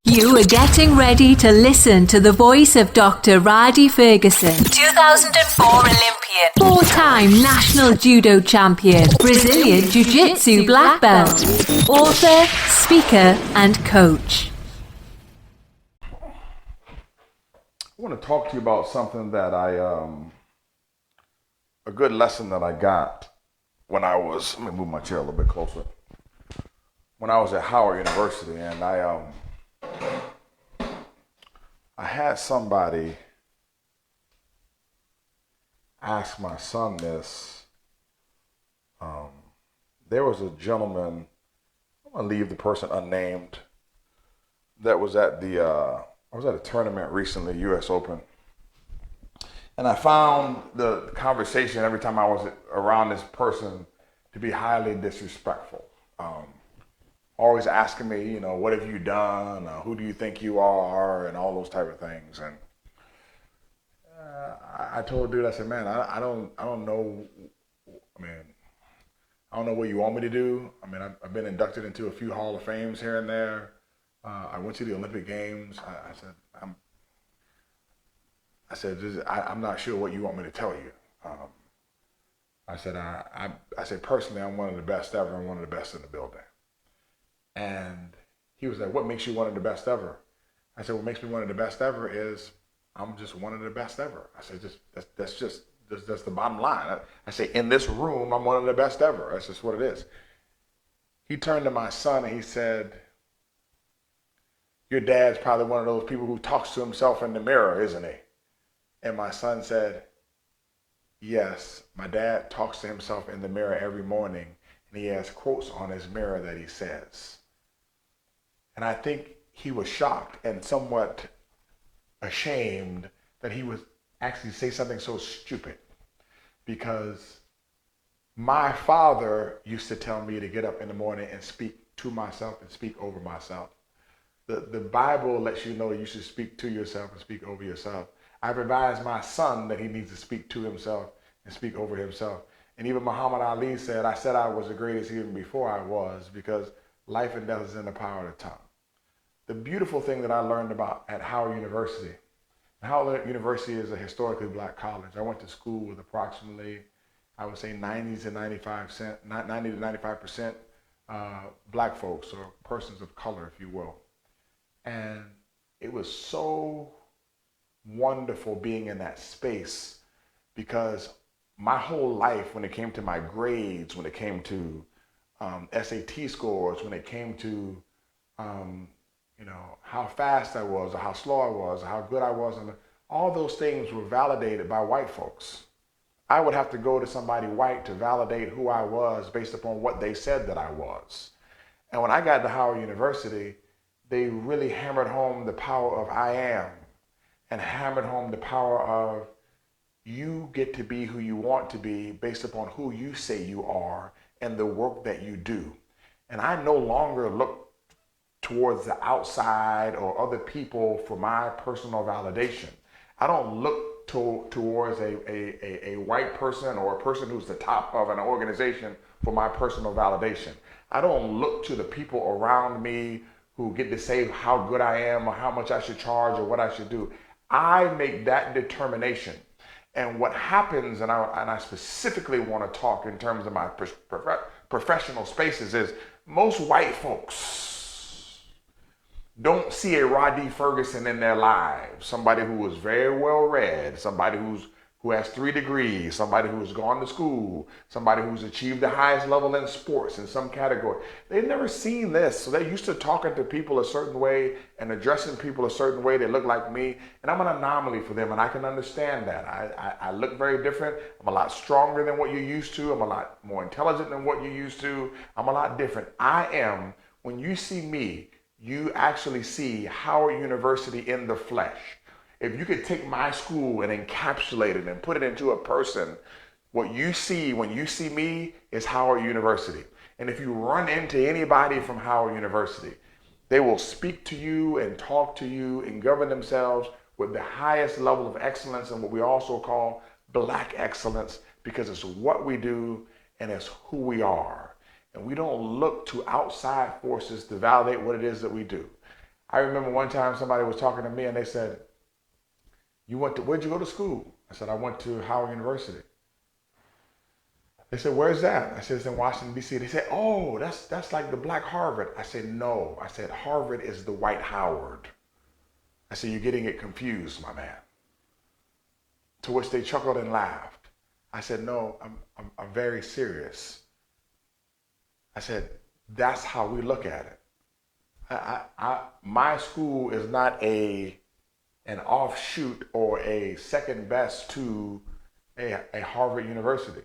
You are getting ready to listen to the voice of Dr. Rhadi Ferguson, 2004 Olympian, four-time national judo champion, Brazilian Jiu-Jitsu black belt, author, speaker, and coach. I want to talk to you about something that a good lesson that I got when I was, let me move my chair a little bit closer, when I was at Howard University, and I had somebody ask my son this. There was a gentleman, I'm gonna leave the person unnamed, that was at I was at a tournament recently, US Open, and I found the conversation every time I was around this person to be highly disrespectful. Always asking me, you know, what have you done? Who do you think you are? And all those type of things. And I told the dude, I said, man, I don't know. I mean, I don't know what you want me to do. I mean, I've been inducted into a few Hall of Fames here and there. I went to the Olympic Games. I said, I'm not sure what you want me to tell you. I said, personally, I'm one of the best ever. I'm one of the best in the building. And he was like, what makes you one of the best ever? I said, what makes me one of the best ever is I'm just one of the best ever. I said, that's the bottom line. I say, in this room, I'm one of the best ever. That's just what it is. He turned to my son and he said, your dad's probably one of those people who talks to himself in the mirror, isn't he? And my son said, yes, my dad talks to himself in the mirror every morning, and he has quotes on his mirror that he says. And I think he was shocked and somewhat ashamed that he would actually say something so stupid, because my father used to tell me to get up in the morning and speak to myself and speak over myself. The Bible lets you know you should speak to yourself and speak over yourself. I've advised my son that he needs to speak to himself and speak over himself. And even Muhammad Ali said, I said I was the greatest even before I was, because life and death is in the power of the tongue. The beautiful thing that I learned about at Howard University, Howard University is a historically black college. I went to school with approximately, I would say 90 to 95% black folks, or persons of color, if you will. And it was so wonderful being in that space, because my whole life, when it came to my grades, when it came to SAT scores, when it came to how fast I was, or how slow I was, or how good I was, and all those things were validated by white folks. I would have to go to somebody white to validate who I was based upon what they said that I was. And when I got to Howard University, they really hammered home the power of I am, and hammered home the power of you get to be who you want to be based upon who you say you are and the work that you do. And I no longer look towards the outside or other people for my personal validation. I don't look towards a white person or a person who's the top of an organization for my personal validation. I don't look to the people around me who get to say how good I am or how much I should charge or what I should do. I make that determination. And what happens, and I specifically want to talk in terms of my professional spaces, is most white folks don't see a Rhadi Ferguson in their lives. Somebody who is very well read, somebody who has 3 degrees, somebody who's gone to school, somebody who's achieved the highest level in sports in some category. They've never seen this. So they're used to talking to people a certain way and addressing people a certain way. They look like me, and I'm an anomaly for them, and I can understand that. I look very different. I'm a lot stronger than what you're used to. I'm a lot more intelligent than what you're used to. I'm a lot different. When you see me, you actually see Howard University in the flesh. If you could take my school and encapsulate it and put it into a person, what you see when you see me is Howard University. And if you run into anybody from Howard University, they will speak to you and talk to you and govern themselves with the highest level of excellence and what we also call black excellence, because it's what we do and it's who we are. And we don't look to outside forces to validate what it is that we do. I remember one time somebody was talking to me and they said, where'd you go to school? I said, I went to Howard University. They said, where's that? I said, it's in Washington, D.C. They said, oh, that's like the black Harvard. I said, no. I said, Harvard is the white Howard. I said, you're getting it confused, my man. To which they chuckled and laughed. I said, no, I'm very serious. I said, that's how we look at it. My school is not an offshoot or a second best to a Harvard University.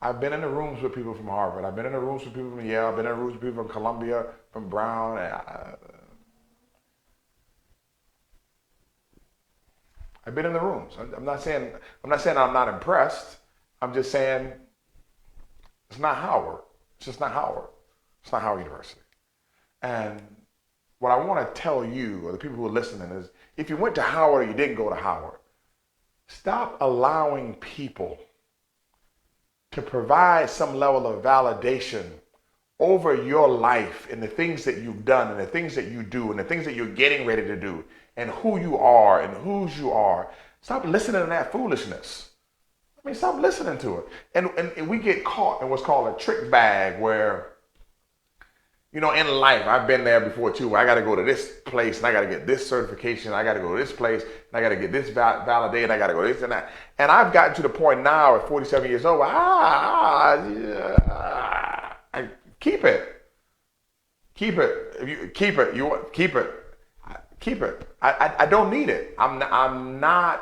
I've been in the rooms with people from Harvard. I've been in the rooms with people from Yale. I've been in the rooms with people from Columbia, from Brown. I've been in the rooms. I'm not saying I'm not impressed. I'm just saying it's not Howard. It's just not Howard. It's not Howard University. And what I want to tell you, or the people who are listening, is if you went to Howard or you didn't go to Howard, stop allowing people to provide some level of validation over your life and the things that you've done and the things that you do and the things that you're getting ready to do and who you are and whose you are. Stop listening to that foolishness. I mean, stop listening to it. And we get caught in what's called a trick bag where, you know, in life, I've been there before too, where I got to go to this place and I got to get this certification. I got to go to this place and I got to get this validated. I got to go this and that. And I've gotten to the point now at 47 years old, keep it. Keep it. If you keep it, you want keep it. Keep it. I don't need it. I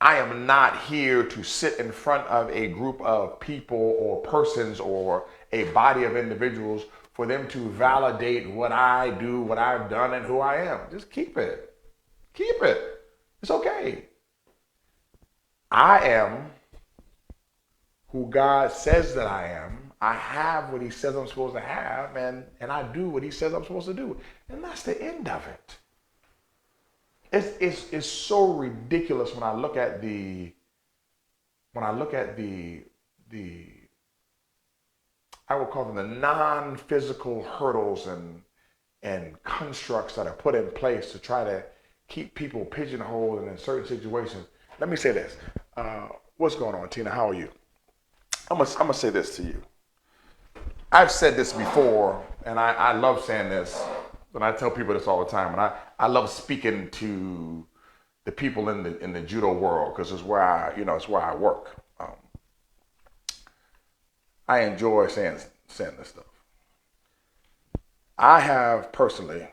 am not here to sit in front of a group of people or persons or a body of individuals for them to validate what I do, what I've done, and who I am. Just keep it. Keep it. It's okay. I am who God says that I am. I have what he says I'm supposed to have, and I do what he says I'm supposed to do. And that's the end of it. It's so ridiculous when I look at the I would call them the non-physical hurdles and constructs that are put in place to try to keep people pigeonholed in certain situations. Let me say this. What's going on, Tina? How are you? I'm gonna say this to you. I've said this before, and I love saying this, and I tell people this all the time, and I love speaking to the people in the judo world because it's where I work. I enjoy saying this stuff. I am personally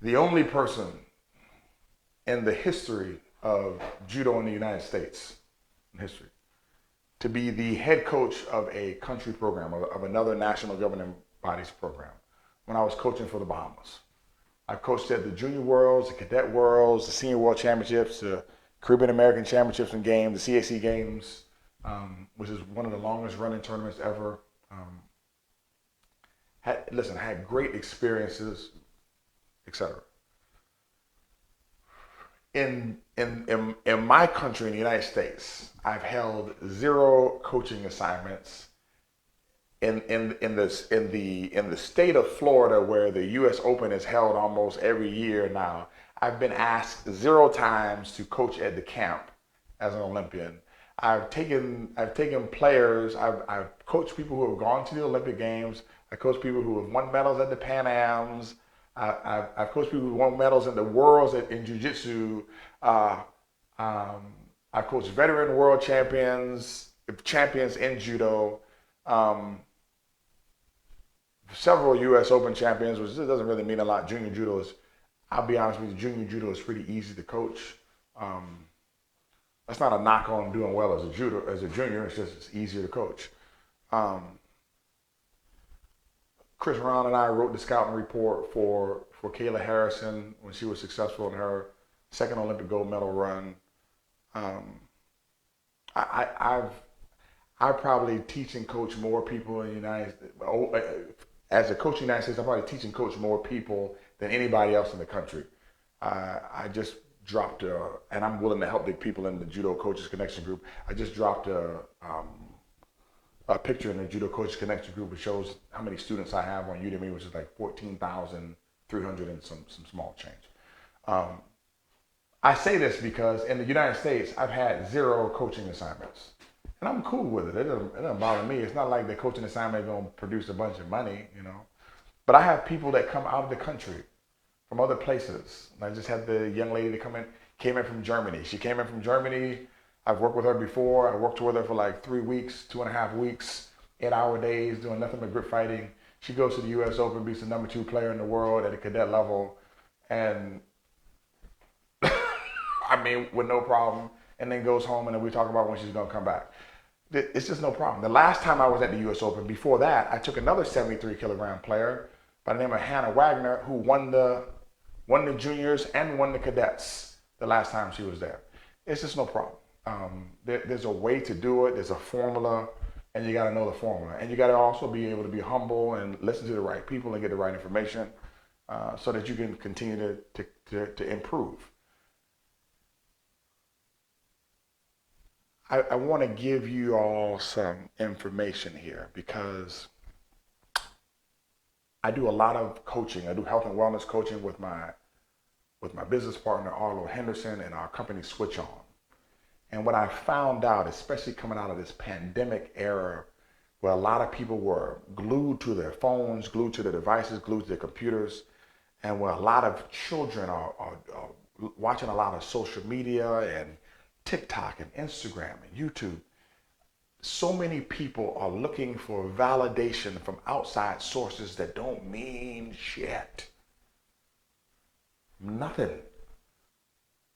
the only person in the history of judo in the United States, in history, to be the head coach of a country program, of another national governing body's program, when I was coaching for the Bahamas. I've coached at the Junior Worlds, the Cadet Worlds, the Senior World Championships, the Caribbean American Championships and Games, the CAC Games, which is one of the longest running tournaments ever. Had great experiences, etc. In my country, in the United States, I've held 0 coaching assignments. In the state of Florida, where the U.S. Open is held almost every year now, I've been asked 0 times to coach at the camp as an Olympian. I've taken players. I've coached people who have gone to the Olympic Games. I coached people who have won medals at the Pan Ams. I've coached people who won medals in the Worlds in Jiu-Jitsu. I've coached veteran world champions in judo. Several U.S. Open champions, which doesn't really mean a lot. Junior judo is, I'll be honest with you, junior judo is pretty easy to coach. That's not a knock on doing well as a junior. It's easier to coach. Chris Ron and I wrote the scouting report for Kayla Harrison when she was successful in her second Olympic gold medal run. I probably teach and coach more people in the United States. As a coach in the United States, I probably teach and coach more people than anybody else in the country. I just dropped and I'm willing to help the people in the Judo Coaches Connection group. I just dropped a picture in the Judo Coaches Connection group, which shows how many students I have on Udemy, which is like 14,300 and some small change. I say this because in the United States, I've had 0 coaching assignments. And I'm cool with it. It doesn't bother me. It's not like the coaching assignment is going to produce a bunch of money, you know. But I have people that come out of the country from other places. I just had the young lady that came in from Germany. She came in from Germany. I've worked with her before. I worked with her for like 3 weeks, 2.5 weeks, 8-hour days, doing nothing but grip fighting. She goes to the U.S. Open, beats the number 2 player in the world at a cadet level, and I mean, with no problem, and then goes home, and then we talk about when she's going to come back. It's just no problem. The last time I was at the U.S. Open, before that, I took another 73-kilogram player by the name of Hannah Wagner, who won the juniors and won the cadets the last time she was there. It's just no problem. There's a way to do it. There's a formula, and you got to know the formula. And you got to also be able to be humble and listen to the right people and get the right information so that you can continue to improve. I want to give you all some information here because I do a lot of coaching. I do health and wellness coaching with my business partner, Arlo Henderson, and our company Switch On. And what I found out, especially coming out of this pandemic era, where a lot of people were glued to their phones, glued to their devices, glued to their computers, and where a lot of children are watching a lot of social media and TikTok and Instagram and YouTube. So many people are looking for validation from outside sources that don't mean shit. Nothing.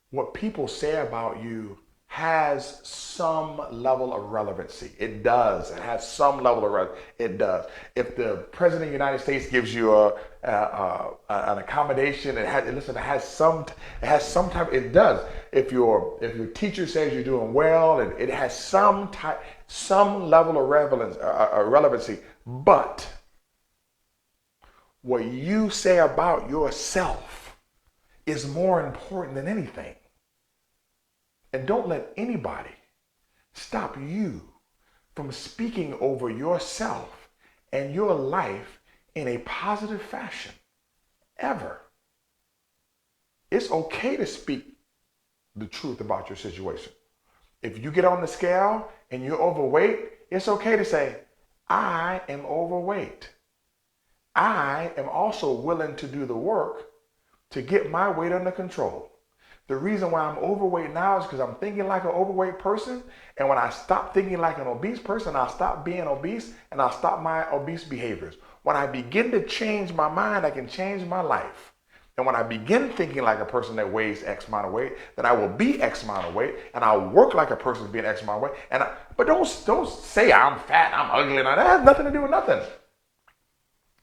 What people say about you has some level of relevancy. It does. It has some level of relevance. It does. If the President of the United States gives you an accommodation, it has some type. It does. If your teacher says you're doing well, it has some level of relevancy. But what you say about yourself is more important than anything. And don't let anybody stop you from speaking over yourself and your life in a positive fashion, ever. It's okay to speak the truth about your situation. If you get on the scale and you're overweight, it's okay to say, I am overweight. I am also willing to do the work to get my weight under control. The reason why I'm overweight now is because I'm thinking like an overweight person. And when I stop thinking like an obese person, I'll stop being obese and I'll stop my obese behaviors. When I begin to change my mind, I can change my life. And when I begin thinking like a person that weighs X amount of weight, then I will be X amount of weight, and I'll work like a person being X amount of weight. But don't say I'm fat, I'm ugly, and that has nothing to do with nothing.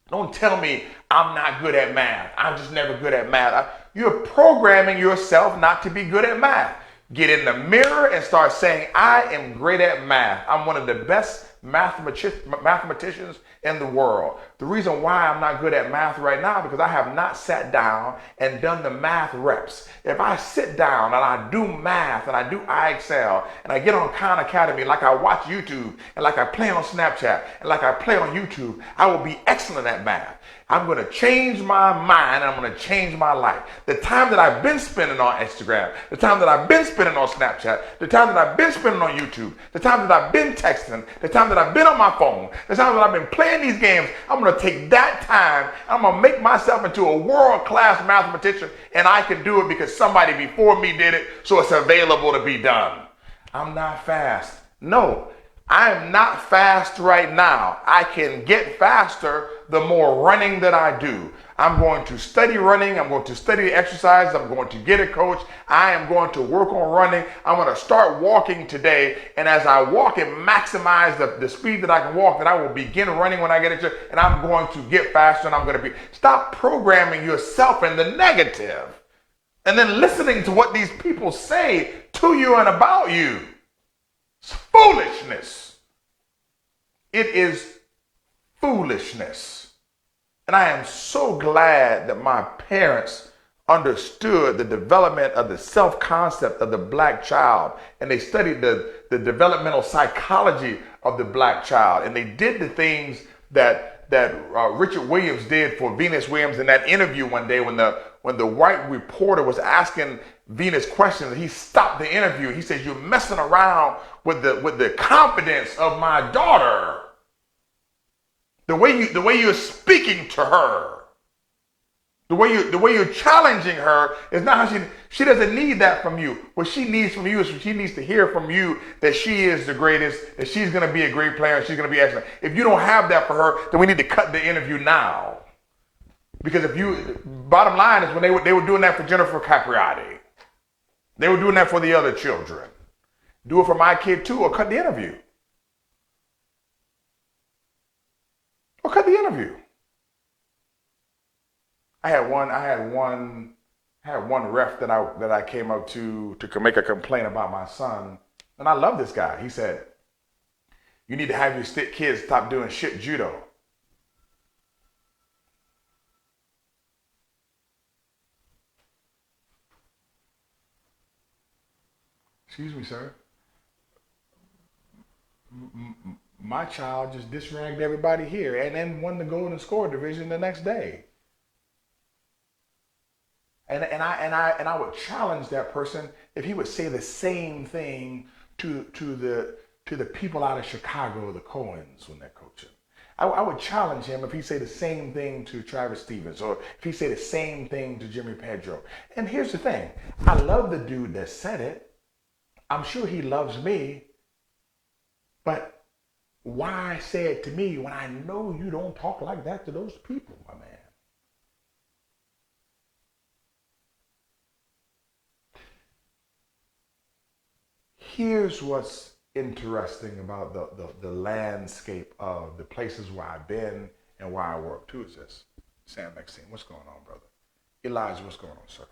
Don't tell me I'm not good at math. I'm just never good at math. You're programming yourself not to be good at math. Get in the mirror and start saying, I am great at math. I'm one of the best mathematicians in the world. The reason why I'm not good at math right now because I have not sat down and done the math reps. If I sit down and I do math and I do IXL and I get on Khan Academy like I watch YouTube and like I play on Snapchat and like I play on YouTube, I will be excellent at math. I'm going to change my mind and I'm going to change my life. The time that I've been spending on Instagram, the time that I've been spending on Snapchat, the time that I've been spending on YouTube, the time that I've been texting, the time that I've been on my phone, the time that I've been playing these games, I'm going to take that time and I'm going to make myself into a world-class mathematician, and I can do it because somebody before me did it, so it's available to be done. I'm not fast. No, I'm not fast right now. I can get faster the more running that I do. I'm going to study running. I'm going to study exercise. I'm going to get a coach. I am going to work on running. I'm going to start walking today. And as I walk and maximize the speed that I can walk, then I will begin running when I get it. And I'm going to get faster, and I'm going to stop programming yourself in the negative and then listening to what these people say to you and about you. It's foolishness. It is foolishness. And I am so glad that my parents understood the development of the self-concept of the black child, and they studied the developmental psychology of the black child, and they did the things that Richard Williams did for Venus Williams in that interview one day when the white reporter was asking Venus questions. He stopped the interview. He says, "You're messing around with the confidence of my daughter. The way you're speaking to her. The way you're challenging her is not how she doesn't need that from you. What she needs from you is she needs to hear from you that she is the greatest, that she's going to be a great player, and she's going to be excellent. If you don't have that for her, then we need to cut the interview now. Because bottom line is when they were doing that for Jennifer Capriati, they were doing that for the other children. Do it for my kid too, or cut the interview. Or cut the interview. I had one ref that I came up to make a complaint about my son, and I love this guy. He said, "You need to have your kids stop doing shit judo." Excuse me, sir. My child just disragged everybody here and then won the Golden Score division the next day. And I would challenge that person if he would say the same thing to the people out of Chicago, the Cohens, when they're coaching. I would challenge him if he say the same thing to Travis Stevens, or if he say the same thing to Jimmy Pedro. And here's the thing. I love the dude that said it. I'm sure he loves me. But why say it to me when I know you don't talk like that to those people, my man? Here's what's interesting about the landscape of the places where I've been and where I work. Who is this? Sam Maxine. What's going on, brother? Elijah, what's going on, sir?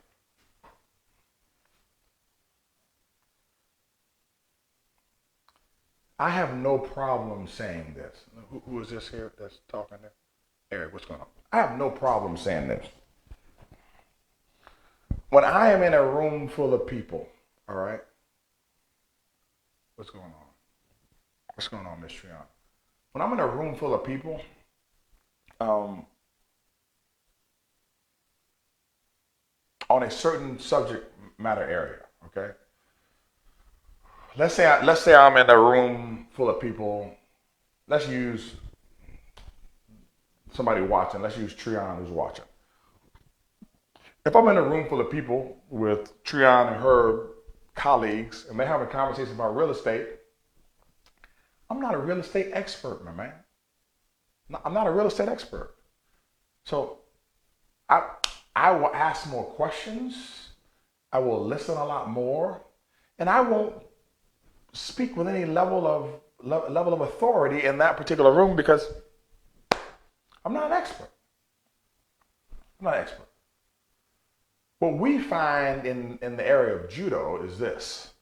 I have no problem saying this. Who is this here that's talking there? Eric, what's going on? I have no problem saying this. When I am in a room full of people, all right? What's going on? What's going on, Miss Trion? When I'm in a room full of people, on a certain subject matter area, okay? Let's say I'm in a room full of people. Let's use somebody watching. Let's use Trion who's watching. If I'm in a room full of people with Trion and her colleagues, and they're having a conversation about real estate, I'm not a real estate expert, my man. I'm not a real estate expert. So I will ask more questions. I will listen a lot more, and I won't speak with any level of authority in that particular room because I'm not an expert. I'm not an expert. What we find in the area of judo is this.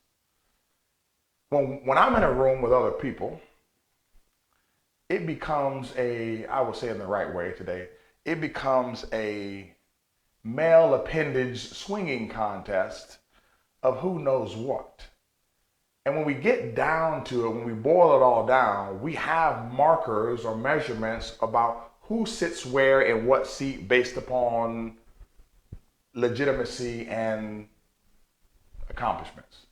When I'm in a room with other people, it becomes I will say in the right way today, it becomes a male appendage swinging contest of who knows what. And when we get down to it, when we boil it all down, we have markers or measurements about who sits where in what seat based upon legitimacy and accomplishments.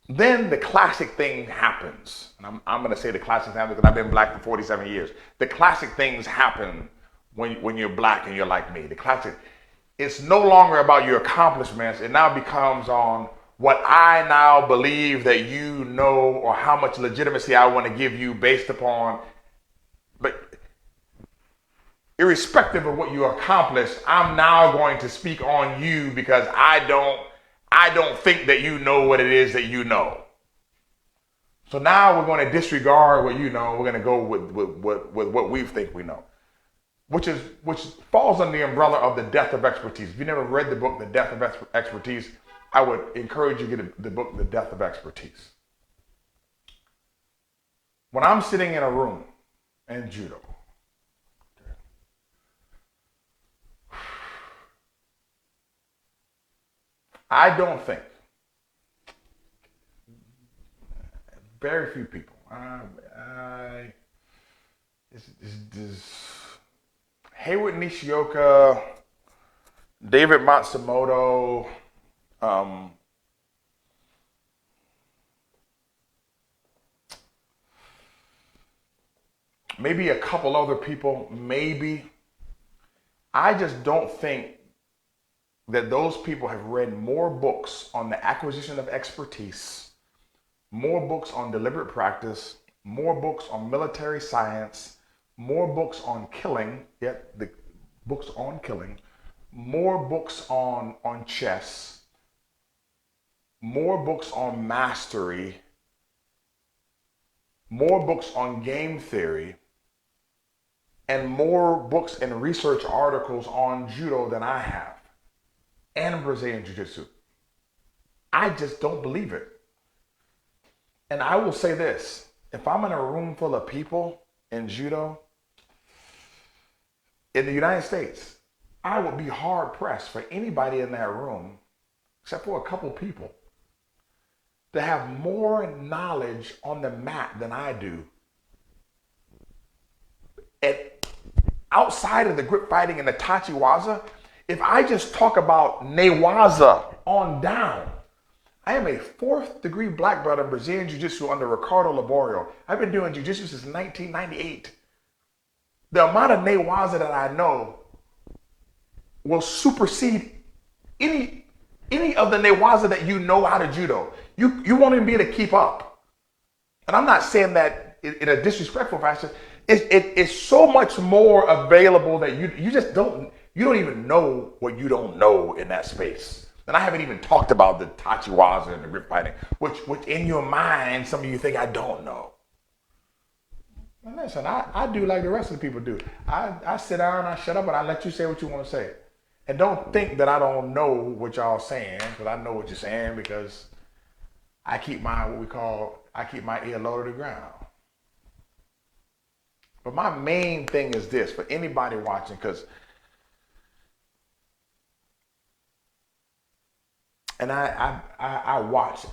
Then the classic thing happens. And I'm going to say the classic thing because I've been black for 47 years. The classic things happen when you're black and you're like me. The classic, it's no longer about your accomplishments. It now becomes on what I now believe that you know, or how much legitimacy I want to give you based upon. But irrespective of what you accomplished, I'm now going to speak on you because I don't think that you know what it is that you know. So now we're going to disregard what you know. We're going to go with what we think we know, which falls under the umbrella of the death of expertise. If you never read the book, The Death of Expertise, I would encourage you to get the book, The Death of Expertise. When I'm sitting in a room in judo, I don't think, very few people, Hayward Nishioka, David Matsumoto, um, maybe a couple other people, maybe. I just don't think that those people have read more books on the acquisition of expertise, more books on deliberate practice, more books on military science, more books on killing, yet the books on killing, more books on chess, more books on mastery, more books on game theory, and more books and research articles on judo than I have, and Brazilian Jiu-Jitsu. I just don't believe it. And I will say this, if I'm in a room full of people in judo, in the United States, I would be hard pressed for anybody in that room, except for a couple people, to have more knowledge on the mat than I do. And outside of the grip fighting and the tachiwaza, if I just talk about newaza on down, I am a 4th degree black belt in Brazilian Jiu-Jitsu under Ricardo Laborio. I've been doing Jiu-Jitsu since 1998. The amount of newaza that I know will supersede any of the newaza that you know out of judo. You won't even be able to keep up. And I'm not saying that in a disrespectful fashion. It's so much more available that you just don't even know what you don't know in that space. And I haven't even talked about the tachiwaza and the grip fighting, which in your mind, some of you think I don't know. And listen, I do like the rest of the people do. I sit down, I shut up, and I let you say what you want to say. And don't think that I don't know what y'all saying, because I know what you're saying, because I keep my ear low to the ground. But my main thing is this, for anybody watching, because and I watch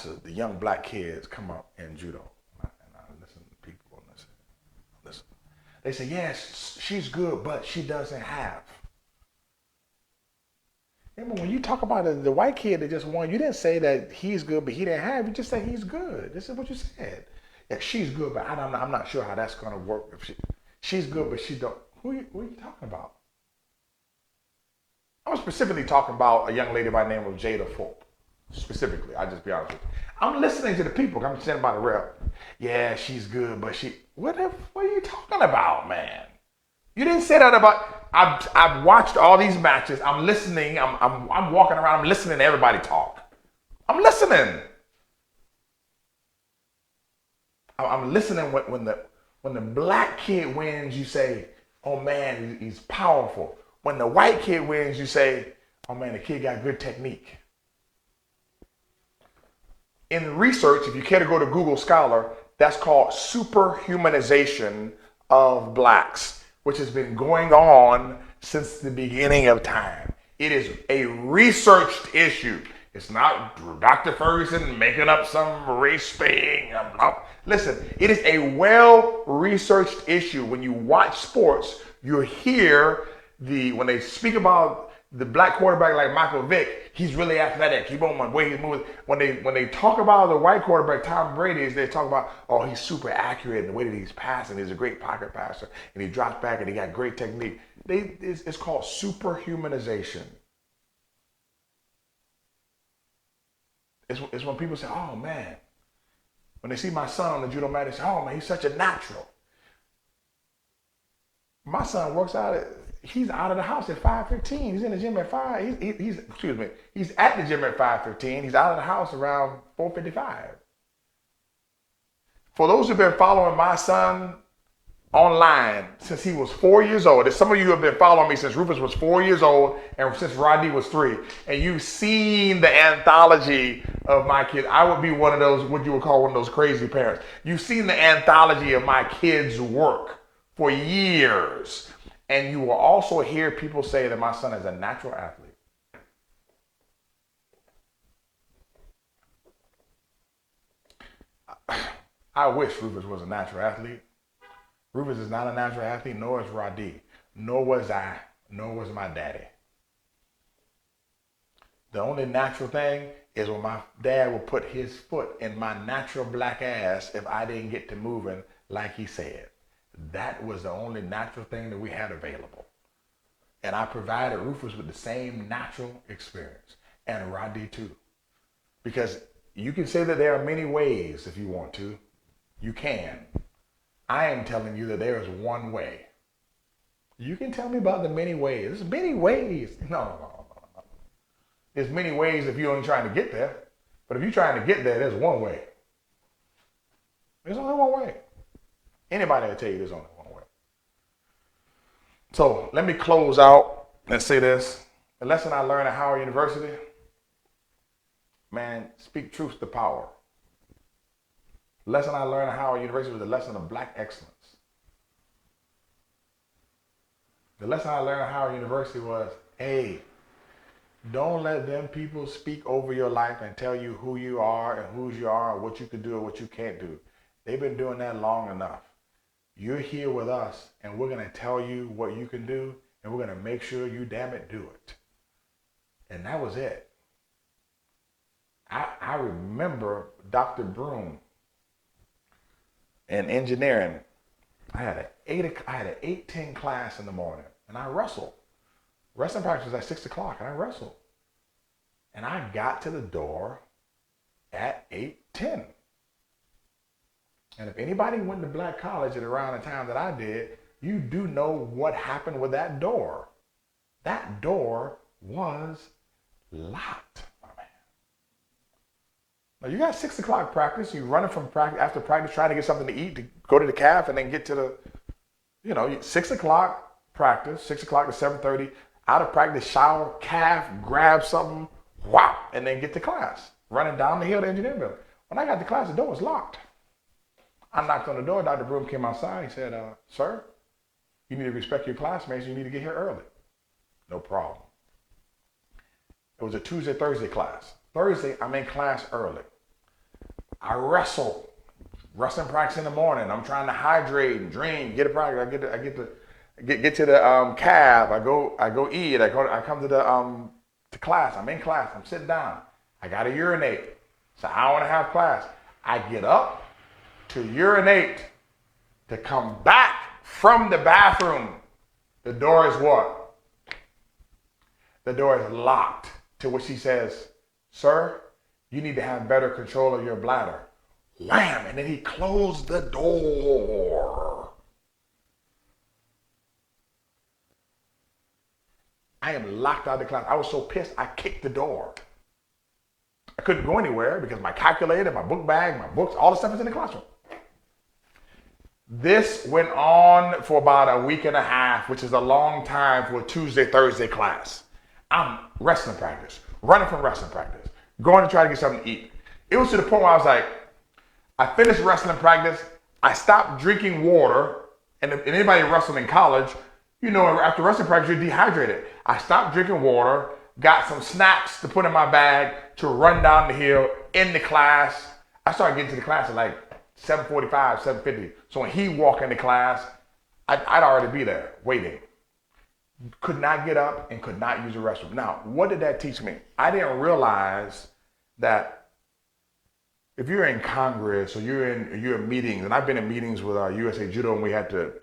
the young black kids come up in judo, and I listen to people and listen. They say, yes, she's good, but she doesn't have. Remember, when you talk about the white kid that just won, you didn't say that he's good, but he didn't have. You just said he's good. This is what you said. Yeah, she's good, but I'm not sure how that's going to work. If she's good, but she don't. Who are you talking about? I was specifically talking about a young lady by the name of Jada Fulp. Specifically, I'll just be honest with you. I'm listening to the people. I'm standing by the rail. Yeah, she's good, but what are you talking about, man? You didn't say that about. I've watched all these matches. I'm listening. I'm walking around. I'm listening to everybody talk. I'm listening. I'm listening when the black kid wins. You say, "Oh man, he's powerful." When the white kid wins, you say, "Oh man, the kid got good technique." In research, if you care to go to Google Scholar, that's called superhumanization of blacks, which has been going on since the beginning of time. It is a researched issue. It's not Dr. Ferguson making up some race thing. Listen, it is a well-researched issue. When you watch sports, you hear when they speak about the black quarterback like Michael Vick, he's really athletic. He won't the way he's moving. When they talk about the white quarterback, Tom Brady, they talk about, oh, he's super accurate in the way that he's passing. He's a great pocket passer, and he drops back, and he got great technique. It's called superhumanization. It's when people say, oh man, when they see my son on the judo mat, they say, oh man, he's such a natural. My son works out he's out of the house at 5:15. He's in the gym at 5. He's at the gym at 5:15. He's out of the house around 4:55. For those who've been following my son online since he was 4 years old, some of you have been following me since Rufus was 4 years old and since Rhadi was 3, and you've seen the anthology of my kids. I would be one of those, what you would call one of those crazy parents. You've seen the anthology of my kids' work for years. And you will also hear people say that my son is a natural athlete. I wish Rufus was a natural athlete. Rufus is not a natural athlete, nor is Rhadi, nor was I, nor was my daddy. The only natural thing is when my dad would put his foot in my natural black ass if I didn't get to moving like he said. That was the only natural thing that we had available. And I provided Rufus with the same natural experience, and Rhadi too. Because you can say that there are many ways if you want to. You can. I am telling you that there is one way. You can tell me about the many ways. There's many ways. No. There's many ways if you're only trying to get there. But if you're trying to get there, there's one way. There's only one way. Anybody will tell you there's only one way. So let me close out and say this. The lesson I learned at Howard University, man, speak truth to power. The lesson I learned at Howard University was the lesson of black excellence. The lesson I learned at Howard University was, hey, don't let them people speak over your life and tell you who you are and whose you are, or what you can do or what you can't do. They've been doing that long enough. You're here with us, and we're going to tell you what you can do, and we're going to make sure you damn it do it. And that was it. I remember Dr. Broom in engineering. I had an 8:10 class in the morning, and I wrestled. Wrestling practice was at 6 o'clock, and I wrestled. And I got to the door at 8:10. And if anybody went to Black College at around the time that I did, you do know what happened with that door. That door was locked, my man. Now you got 6 o'clock practice, you running from practice after practice trying to get something to eat to go to the calf and then get to the, 6 o'clock practice, 6 o'clock to 7:30, out of practice, shower, calf, grab something, whop, and then get to class. Running down the hill to engineering building. When I got to class, the door was locked. I knocked on the door. Dr. Broom came outside. He said, sir, you need to respect your classmates. You need to get here early. No problem. It was a Tuesday, Thursday class. Thursday, I'm in class early. I wrestle. Wrestling practice in the morning. I'm trying to hydrate and drink, get a practice. I get to the cab. I go eat. I come to to class. I'm in class. I'm sitting down. I got to urinate. It's an hour and a half class. I get up to urinate, to come back from the bathroom. The door is what? The door is locked, to which he says, sir, you need to have better control of your bladder. Wham! And then he closed the door. I am locked out of the class. I was so pissed, I kicked the door. I couldn't go anywhere because my calculator, my book bag, my books, all the stuff is in the classroom. This went on for about a week and a half, which is a long time for a Tuesday, Thursday class. I'm wrestling practice, running from wrestling practice, going to try to get something to eat. It was to the point where I was like, I finished wrestling practice, I stopped drinking water, and if anybody wrestled in college, after wrestling practice, you're dehydrated. I stopped drinking water, got some snacks to put in my bag to run down the hill in the class. I started getting to the class at like 7:45, 7:50. So when he walked into class, I'd already be there waiting. Could not get up and could not use the restroom. Now, what did that teach me? I didn't realize that if you're in Congress or you're in meetings, and I've been in meetings with USA Judo, and we had to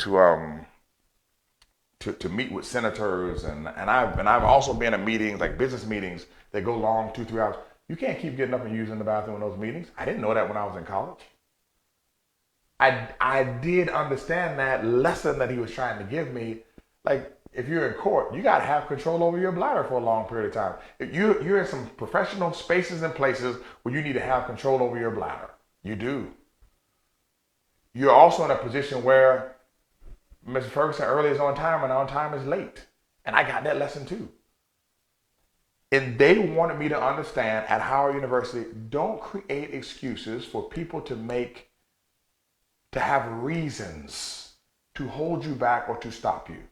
meet with senators, and I've also been in meetings, like business meetings that go long 2-3 hours. You can't keep getting up and using the bathroom in those meetings. I didn't know that when I was in college. I did understand that lesson that he was trying to give me. Like, if you're in court, you got to have control over your bladder for a long period of time. If you're in some professional spaces and places where you need to have control over your bladder. You do. You're also in a position where Mr. Ferguson early is on time and on time is late. And I got that lesson too. And they wanted me to understand at Howard University, don't create excuses for people to have reasons to hold you back or to stop you.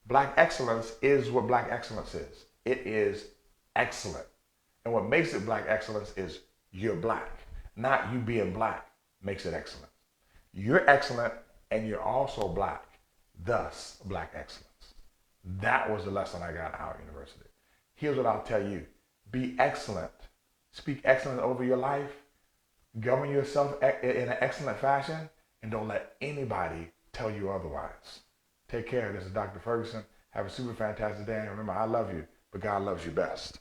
Black excellence is what black excellence is. It is excellent. And what makes it black excellence is you're black. Not you being black makes it excellent. You're excellent and you're also black. Thus, black excellence. That was the lesson I got at Howard University. Here's what I'll tell you. Be excellent. Speak excellence over your life. Govern yourself in an excellent fashion. And don't let anybody tell you otherwise. Take care. This is Dr. Ferguson. Have a super fantastic day. And remember, I love you, but God loves you best.